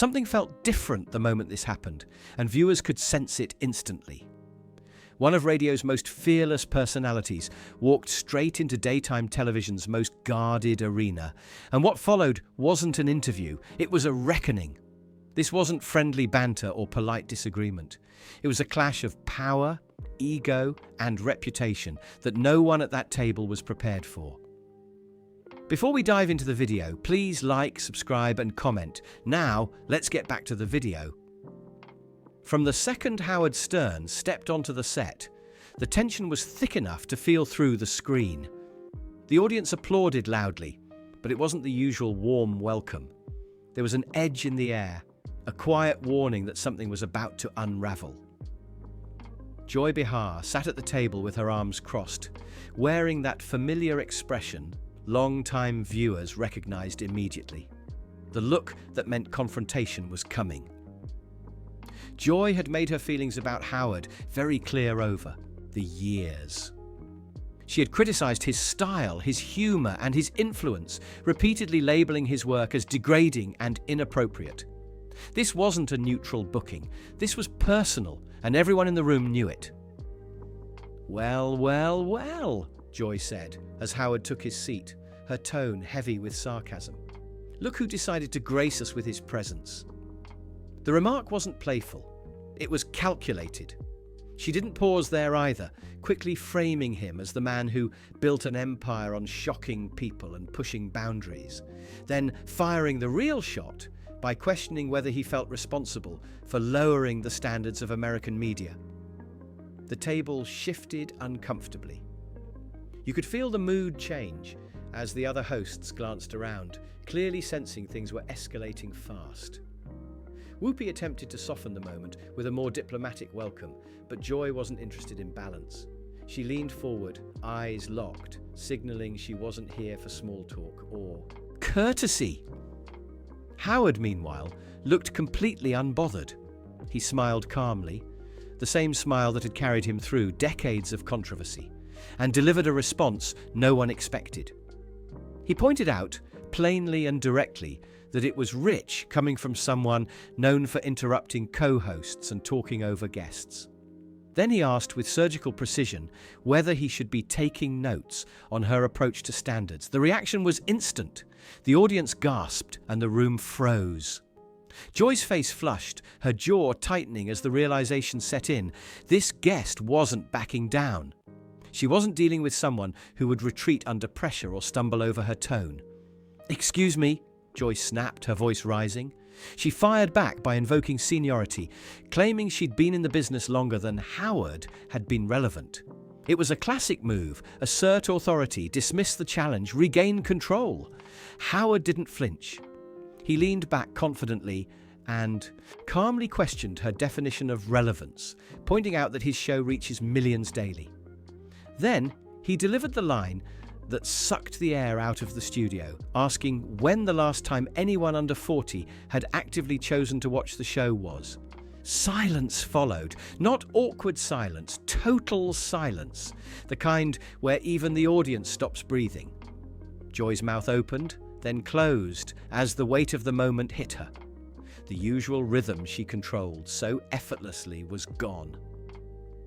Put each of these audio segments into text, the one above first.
Something felt different the moment this happened, and viewers could sense it instantly. One of radio's most fearless personalities walked straight into daytime television's most guarded arena, and what followed wasn't an interview, it was a reckoning. This wasn't friendly banter or polite disagreement. It was a clash of power, ego, and reputation that no one at that table was prepared for. Before we dive into the video, please like, subscribe, and comment. Now, let's get back to the video. From the second Howard Stern stepped onto the set, the tension was thick enough to feel through the screen. The audience applauded loudly, but it wasn't the usual warm welcome. There was an edge in the air, a quiet warning that something was about to unravel. Joy Behar sat at the table with her arms crossed, wearing that familiar expression long-time viewers recognized immediately. The look that meant confrontation was coming. Joy had made her feelings about Howard very clear over the years. She had criticized his style, his humor, and his influence, repeatedly labeling his work as degrading and inappropriate. This wasn't a neutral booking. This was personal, and everyone in the room knew it. "Well, well, well," Joy said, as Howard took his seat, her tone heavy with sarcasm. "Look who decided to grace us with his presence." The remark wasn't playful. It was calculated. She didn't pause there either, quickly framing him as the man who built an empire on shocking people and pushing boundaries, then firing the real shot by questioning whether he felt responsible for lowering the standards of American media. The table shifted uncomfortably. You could feel the mood change as the other hosts glanced around, clearly sensing things were escalating fast. Whoopi attempted to soften the moment with a more diplomatic welcome, but Joy wasn't interested in balance. She leaned forward, eyes locked, signaling she wasn't here for small talk or courtesy. Howard, meanwhile, looked completely unbothered. He smiled calmly, the same smile that had carried him through decades of controversy, and delivered a response no one expected. He pointed out, plainly and directly, that it was rich coming from someone known for interrupting co-hosts and talking over guests. Then he asked with surgical precision whether he should be taking notes on her approach to standards. The reaction was instant. The audience gasped and the room froze. Joy's face flushed, her jaw tightening as the realization set in. This guest wasn't backing down. She wasn't dealing with someone who would retreat under pressure or stumble over her tone. "Excuse me," Joy snapped, her voice rising. She fired back by invoking seniority, claiming she'd been in the business longer than Howard had been relevant. It was a classic move: assert authority, dismiss the challenge, regain control. Howard didn't flinch. He leaned back confidently and calmly questioned her definition of relevance, pointing out that his show reaches millions daily. Then he delivered the line that sucked the air out of the studio, asking when the last time anyone under 40 had actively chosen to watch the show was. Silence followed. Not awkward silence, total silence. The kind where even the audience stops breathing. Joy's mouth opened, then closed as the weight of the moment hit her. The usual rhythm she controlled so effortlessly was gone.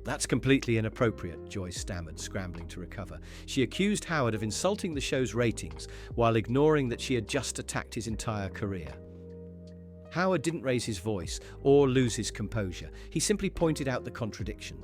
"That's completely inappropriate," Joy stammered, scrambling to recover. She accused Howard of insulting the show's ratings while ignoring that she had just attacked his entire career. Howard didn't raise his voice or lose his composure. He simply pointed out the contradiction.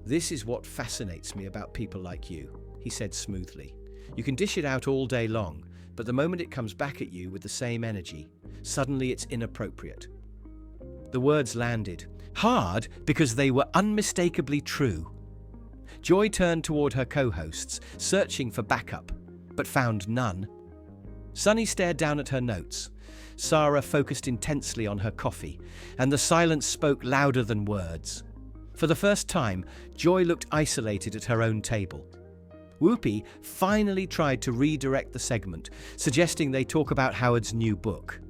"This is what fascinates me about people like you," he said smoothly. "You can dish it out all day long, but the moment it comes back at you with the same energy, suddenly it's inappropriate." The words landed hard because they were unmistakably true. Joy turned toward her co-hosts, searching for backup, but found none. Sunny stared down at her notes. Sarah focused intensely on her coffee, and the silence spoke louder than words. For the first time, Joy looked isolated at her own table. Whoopi finally tried to redirect the segment, suggesting they talk about Howard's new book.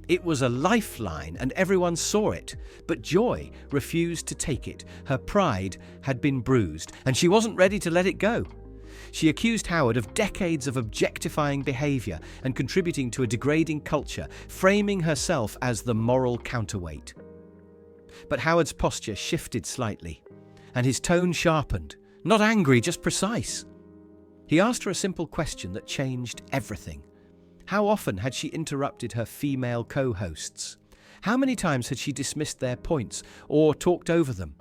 It was a lifeline and everyone saw it, but Joy refused to take it. Her pride had been bruised and she wasn't ready to let it go. She accused Howard of decades of objectifying behavior and contributing to a degrading culture, framing herself as the moral counterweight. But Howard's posture shifted slightly, and his tone sharpened. Not angry, just precise. He asked her a simple question that changed everything. How often had she interrupted her female co-hosts? How many times had she dismissed their points or talked over them?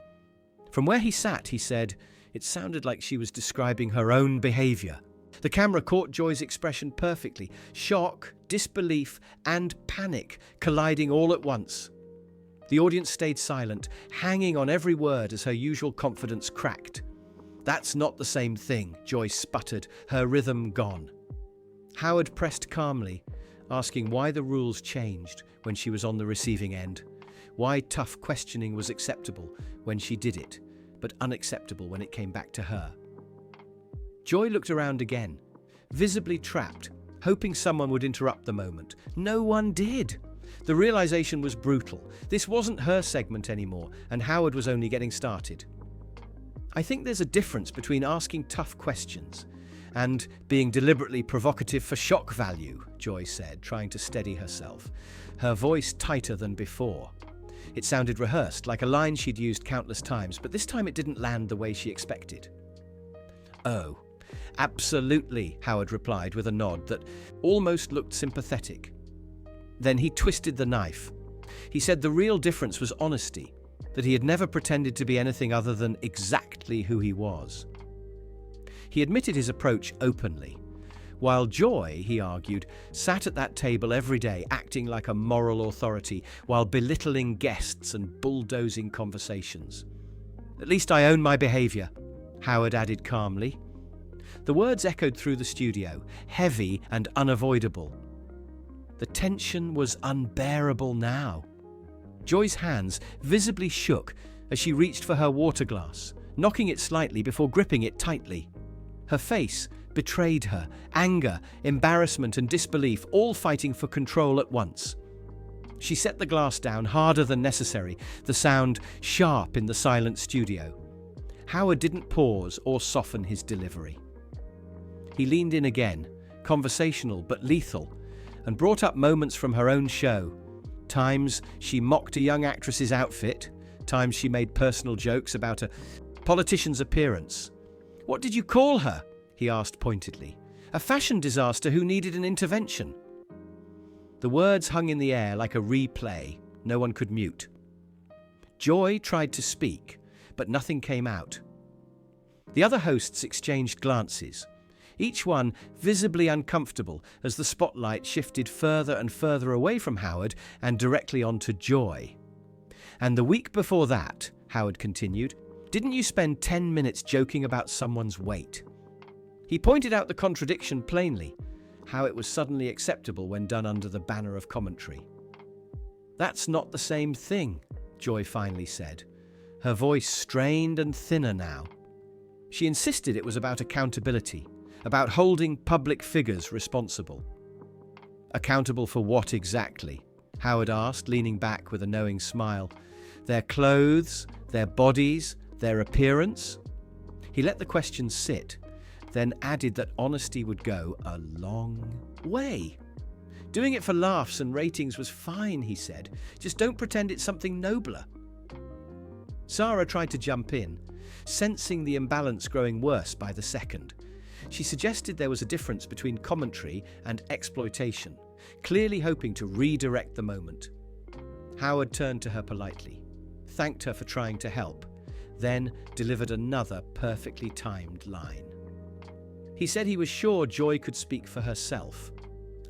From where he sat, he said, it sounded like she was describing her own behavior. The camera caught Joy's expression perfectly. Shock, disbelief, and panic colliding all at once. The audience stayed silent, hanging on every word as her usual confidence cracked. That's not the same thing, Joy sputtered, her rhythm gone. Howard pressed calmly, asking why the rules changed when she was on the receiving end, why tough questioning was acceptable when she did it, but unacceptable when it came back to her. Joy looked around again, visibly trapped, hoping someone would interrupt the moment. No one did. The realization was brutal. This wasn't her segment anymore, and Howard was only getting started. I think there's a difference between asking tough questions and being deliberately provocative for shock value, Joy said, trying to steady herself, her voice tighter than before. It sounded rehearsed, like a line she'd used countless times, but this time it didn't land the way she expected. Oh, absolutely, Howard replied with a nod that almost looked sympathetic. Then he twisted the knife. He said the real difference was honesty, that he had never pretended to be anything other than exactly who he was. He admitted his approach openly, while Joy, he argued, sat at that table every day acting like a moral authority while belittling guests and bulldozing conversations. At least I own my behavior, Howard added calmly. The words echoed through the studio, heavy and unavoidable. The tension was unbearable now. Joy's hands visibly shook as she reached for her water glass, knocking it slightly before gripping it tightly. Her face betrayed her, anger, embarrassment, and disbelief, all fighting for control at once. She set the glass down harder than necessary, the sound sharp in the silent studio. Howard didn't pause or soften his delivery. He leaned in again, conversational but lethal, and brought up moments from her own show. Times she mocked a young actress's outfit, times she made personal jokes about a politician's appearance. "What did you call her?" he asked pointedly. "A fashion disaster who needed an intervention." The words hung in the air like a replay. No one could mute. Joy tried to speak, but nothing came out. The other hosts exchanged glances, each one visibly uncomfortable as the spotlight shifted further and further away from Howard and directly onto Joy. "And the week before that," Howard continued, "didn't you spend 10 minutes joking about someone's weight?" He pointed out the contradiction plainly, how it was suddenly acceptable when done under the banner of commentary. "That's not the same thing," Joy finally said, her voice strained and thinner now. She insisted it was about accountability, about holding public figures responsible. "Accountable for what exactly?" Howard asked, leaning back with a knowing smile. "Their clothes, their bodies, their appearance?" He let the question sit, then added that honesty would go a long way. "Doing it for laughs and ratings was fine," he said. "Just don't pretend it's something nobler." Sarah tried to jump in, sensing the imbalance growing worse by the second. She suggested there was a difference between commentary and exploitation, clearly hoping to redirect the moment. Howard turned to her politely, thanked her for trying to help, then delivered another perfectly timed line. He said he was sure Joy could speak for herself.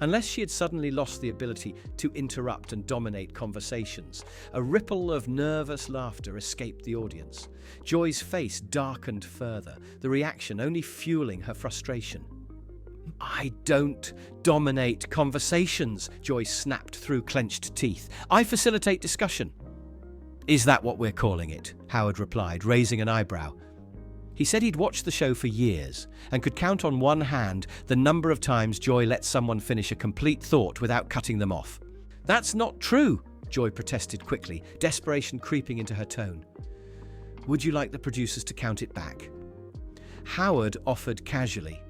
Unless she had suddenly lost the ability to interrupt and dominate conversations, a ripple of nervous laughter escaped the audience. Joy's face darkened further, the reaction only fueling her frustration. "I don't dominate conversations," Joy snapped through clenched teeth. "I facilitate discussion." "Is that what we're calling it?" Howard replied, raising an eyebrow. He said he'd watched the show for years and could count on one hand the number of times Joy let someone finish a complete thought without cutting them off. "That's not true," Joy protested quickly, desperation creeping into her tone. "Would you like the producers to count it back?" Howard offered casually.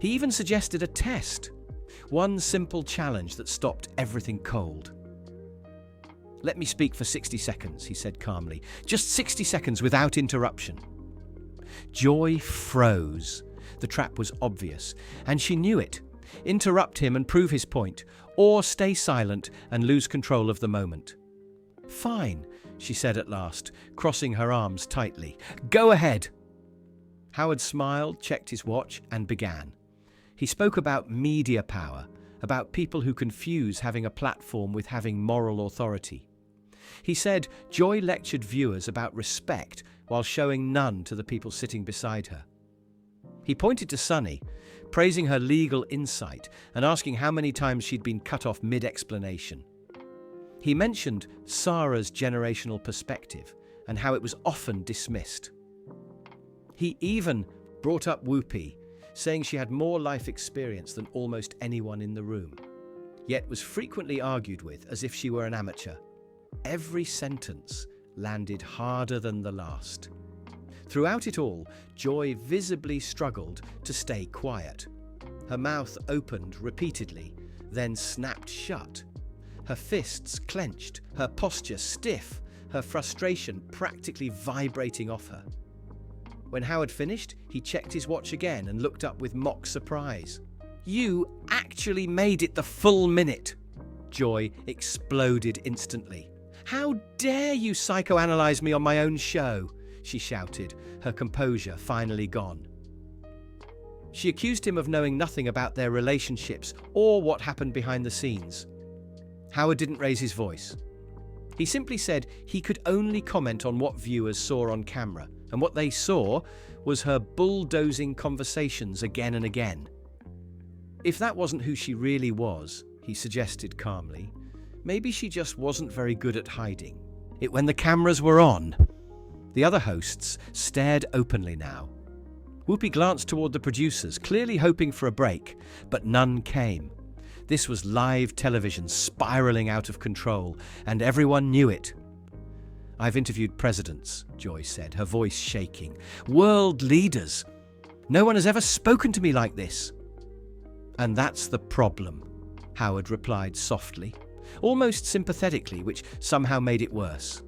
He even suggested a test. One simple challenge that stopped everything cold. "Let me speak for 60 seconds, he said calmly. "Just 60 seconds without interruption." Joy froze. The trap was obvious, and she knew it. Interrupt him and prove his point, or stay silent and lose control of the moment. "Fine," she said at last, crossing her arms tightly. "Go ahead." Howard smiled, checked his watch, and began. He spoke about media power, about people who confuse having a platform with having moral authority. He said Joy lectured viewers about respect while showing none to the people sitting beside her. He pointed to Sunny, praising her legal insight and asking how many times she'd been cut off mid-explanation. He mentioned Sarah's generational perspective and how it was often dismissed. He even brought up Whoopi, saying she had more life experience than almost anyone in the room, yet was frequently argued with as if she were an amateur. Every sentence landed harder than the last. Throughout it all, Joy visibly struggled to stay quiet. Her mouth opened repeatedly, then snapped shut. Her fists clenched, her posture stiff, her frustration practically vibrating off her. When Howard finished, he checked his watch again and looked up with mock surprise. "You actually made it the full minute!" Joy exploded instantly. "How dare you psychoanalyze me on my own show?" she shouted, her composure finally gone. She accused him of knowing nothing about their relationships or what happened behind the scenes. Howard didn't raise his voice. He simply said he could only comment on what viewers saw on camera, and what they saw was her bulldozing conversations again and again. If that wasn't who she really was, he suggested calmly, maybe she just wasn't very good at hiding it when the cameras were on. The other hosts stared openly now. Whoopi glanced toward the producers, clearly hoping for a break, but none came. This was live television spiraling out of control, and everyone knew it. "I've interviewed presidents," Joy said, her voice shaking. "World leaders. No one has ever spoken to me like this." "And that's the problem," Howard replied softly, almost sympathetically, which somehow made it worse.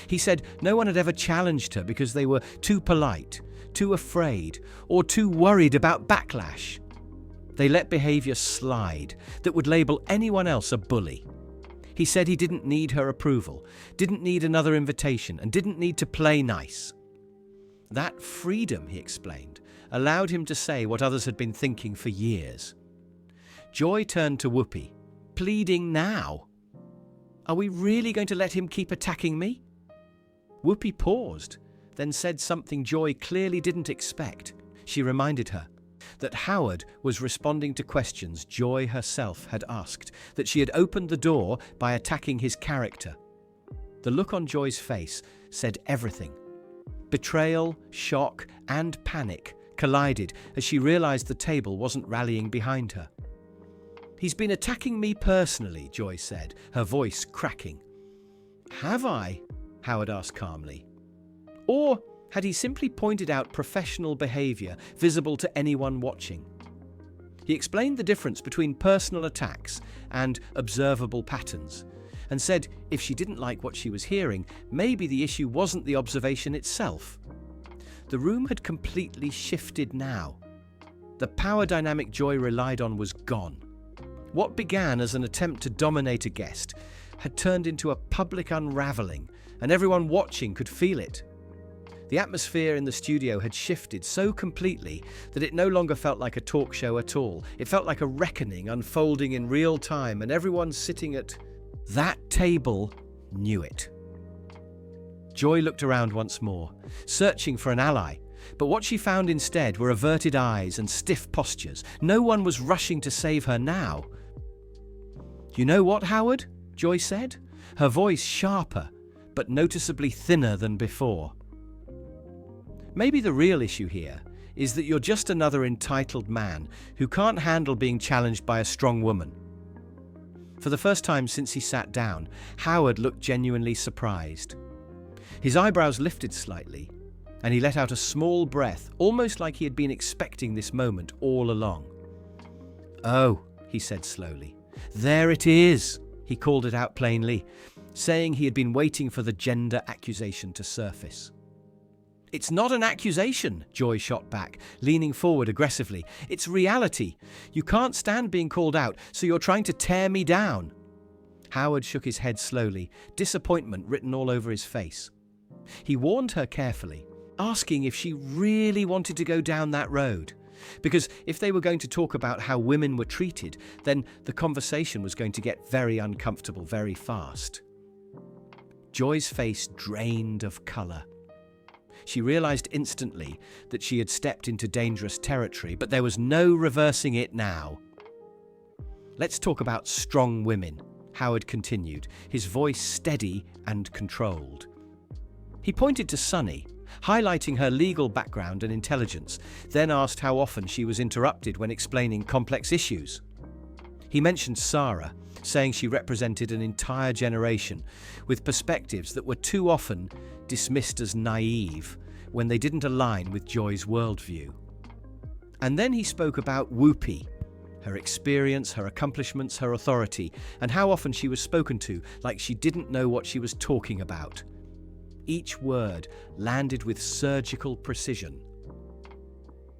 He said no one had ever challenged her because they were too polite, too afraid, or too worried about backlash. They let behavior slide that would label anyone else a bully. He said he didn't need her approval, didn't need another invitation, and didn't need to play nice. That freedom, he explained, allowed him to say what others had been thinking for years. Joy turned to Whoopi, pleading now. "Are we really going to let him keep attacking me?" Whoopi paused, then said something Joy clearly didn't expect. She reminded her that Howard was responding to questions Joy herself had asked, that she had opened the door by attacking his character. The look on Joy's face said everything. Betrayal, shock, and panic collided as she realized the table wasn't rallying behind her. "He's been attacking me personally," Joy said, her voice cracking. "Have I?" Howard asked calmly. Or had he simply pointed out professional behavior visible to anyone watching? He explained the difference between personal attacks and observable patterns, and said if she didn't like what she was hearing, maybe the issue wasn't the observation itself. The room had completely shifted now. The power dynamic Joy relied on was gone. What began as an attempt to dominate a guest had turned into a public unraveling, and everyone watching could feel it. The atmosphere in the studio had shifted so completely that it no longer felt like a talk show at all. It felt like a reckoning unfolding in real time, and everyone sitting at that table knew it. Joy looked around once more, searching for an ally, but what she found instead were averted eyes and stiff postures. No one was rushing to save her now. "You know what, Howard?" Joy said, her voice sharper, but noticeably thinner than before. "Maybe the real issue here is that you're just another entitled man who can't handle being challenged by a strong woman." For the first time since he sat down, Howard looked genuinely surprised. His eyebrows lifted slightly, and he let out a small breath, almost like he had been expecting this moment all along. "Oh," he said slowly. "There it is." He called it out plainly, saying he had been waiting for the gender accusation to surface. "It's not an accusation," Joy shot back, leaning forward aggressively. "It's reality. You can't stand being called out, so you're trying to tear me down." Howard shook his head slowly, disappointment written all over his face. He warned her carefully, asking if she really wanted to go down that road. Because if they were going to talk about how women were treated, then the conversation was going to get very uncomfortable very fast. Joy's face drained of colour. She realised instantly that she had stepped into dangerous territory, but there was no reversing it now. "Let's talk about strong women," Howard continued, his voice steady and controlled. He pointed to Sunny, highlighting her legal background and intelligence, then asked how often she was interrupted when explaining complex issues. He mentioned Sarah, saying she represented an entire generation with perspectives that were too often dismissed as naive when they didn't align with Joy's worldview. And then he spoke about Whoopi, her experience, her accomplishments, her authority, and how often she was spoken to like she didn't know what she was talking about. Each word landed with surgical precision.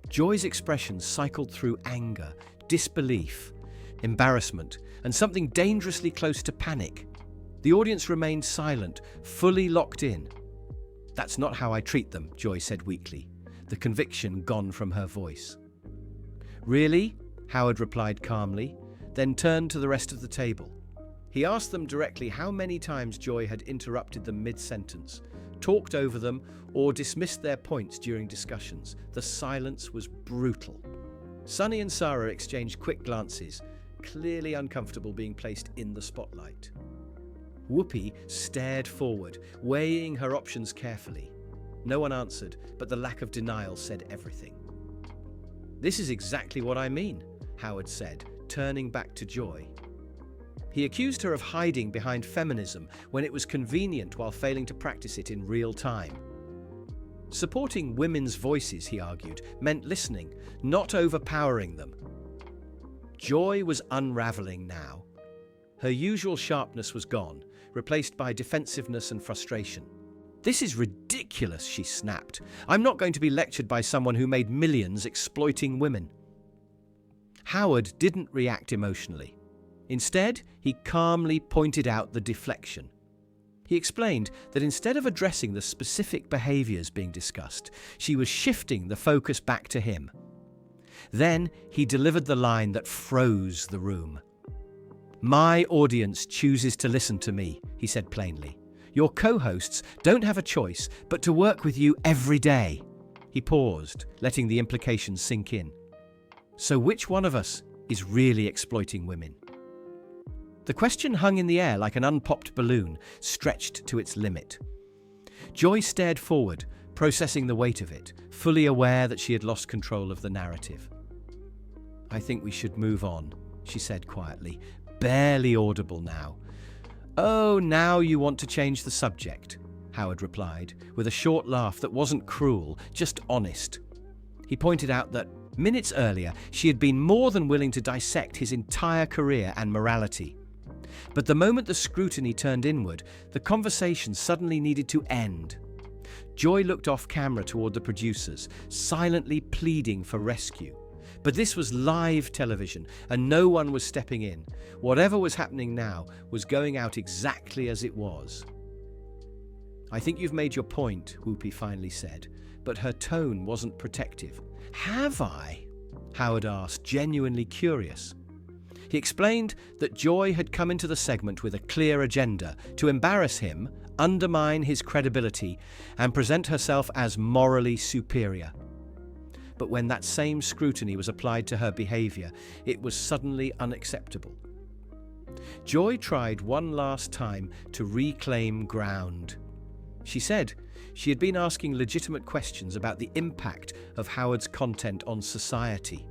Joy's expressions cycled through anger, disbelief, embarrassment, and something dangerously close to panic. The audience remained silent, fully locked in. "That's not how I treat them," Joy said weakly, the conviction gone from her voice. "Really?" Howard replied calmly, then turned to the rest of the table. He asked them directly how many times Joy had interrupted them mid-sentence, talked over them, or dismissed their points during discussions. The silence was brutal. Sunny and Sarah exchanged quick glances, clearly uncomfortable being placed in the spotlight. Whoopi stared forward, weighing her options carefully. No one answered, but the lack of denial said everything. "This is exactly what I mean," Howard said, turning back to Joy. He accused her of hiding behind feminism when it was convenient while failing to practice it in real time. Supporting women's voices, he argued, meant listening, not overpowering them. Joy was unraveling now. Her usual sharpness was gone, replaced by defensiveness and frustration. "This is ridiculous," she snapped. "I'm not going to be lectured by someone who made millions exploiting women." Howard didn't react emotionally. Instead, he calmly pointed out the deflection. He explained that instead of addressing the specific behaviours being discussed, she was shifting the focus back to him. Then he delivered the line that froze the room. "My audience chooses to listen to me," he said plainly. "Your co-hosts don't have a choice but to work with you every day." He paused, letting the implications sink in. "So which one of us is really exploiting women?" The question hung in the air like an unpopped balloon, stretched to its limit. Joy stared forward, processing the weight of it, fully aware that she had lost control of the narrative. "I think we should move on," she said quietly, barely audible now. "Oh, now you want to change the subject," Howard replied, with a short laugh that wasn't cruel, just honest. He pointed out that minutes earlier she had been more than willing to dissect his entire career and morality. But the moment the scrutiny turned inward, the conversation suddenly needed to end. Joy looked off camera toward the producers, silently pleading for rescue. But this was live television, and no one was stepping in. Whatever was happening now was going out exactly as it was. "I think you've made your point," Whoopi finally said, but her tone wasn't protective. "Have I?" Howard asked, genuinely curious. He explained that Joy had come into the segment with a clear agenda to embarrass him, undermine his credibility, and present herself as morally superior. But when that same scrutiny was applied to her behaviour, it was suddenly unacceptable. Joy tried one last time to reclaim ground. She said she had been asking legitimate questions about the impact of Howard's content on society.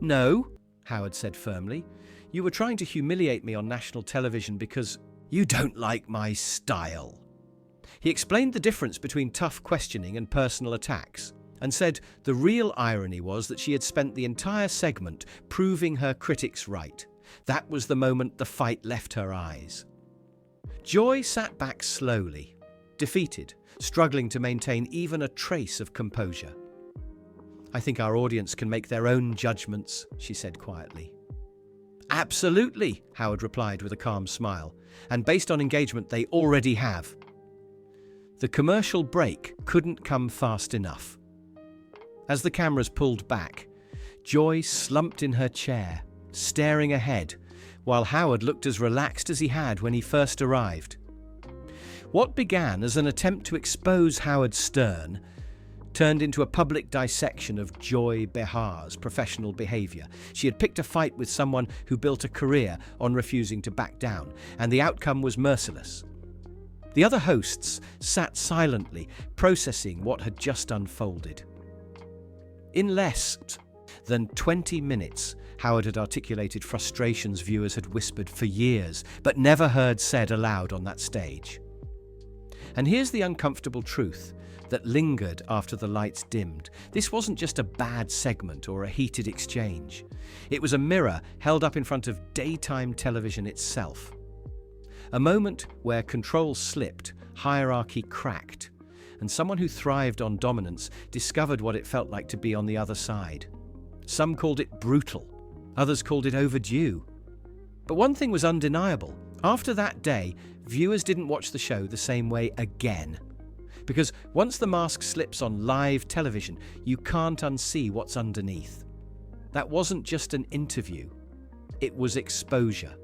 "No," Howard said firmly. "You were trying to humiliate me on national television because you don't like my style." He explained the difference between tough questioning and personal attacks, and said the real irony was that she had spent the entire segment proving her critics right. That was the moment the fight left her eyes. Joy sat back slowly, defeated, struggling to maintain even a trace of composure. "I think our audience can make their own judgments," she said quietly. "Absolutely," Howard replied with a calm smile, "and based on engagement they already have." The commercial break couldn't come fast enough. As the cameras pulled back, Joy slumped in her chair, staring ahead, while Howard looked as relaxed as he had when he first arrived. What began as an attempt to expose Howard Stern turned into a public dissection of Joy Behar's professional behaviour. She had picked a fight with someone who built a career on refusing to back down, and the outcome was merciless. The other hosts sat silently, processing what had just unfolded. In less than 20 minutes, Howard had articulated frustrations viewers had whispered for years, but never heard said aloud on that stage. And here's the uncomfortable truth that lingered after the lights dimmed. This wasn't just a bad segment or a heated exchange. It was a mirror held up in front of daytime television itself. A moment where control slipped, hierarchy cracked, and someone who thrived on dominance discovered what it felt like to be on the other side. Some called it brutal, others called it overdue. But one thing was undeniable. After that day, viewers didn't watch the show the same way again. Because once the mask slips on live television, you can't unsee what's underneath. That wasn't just an interview, it was exposure.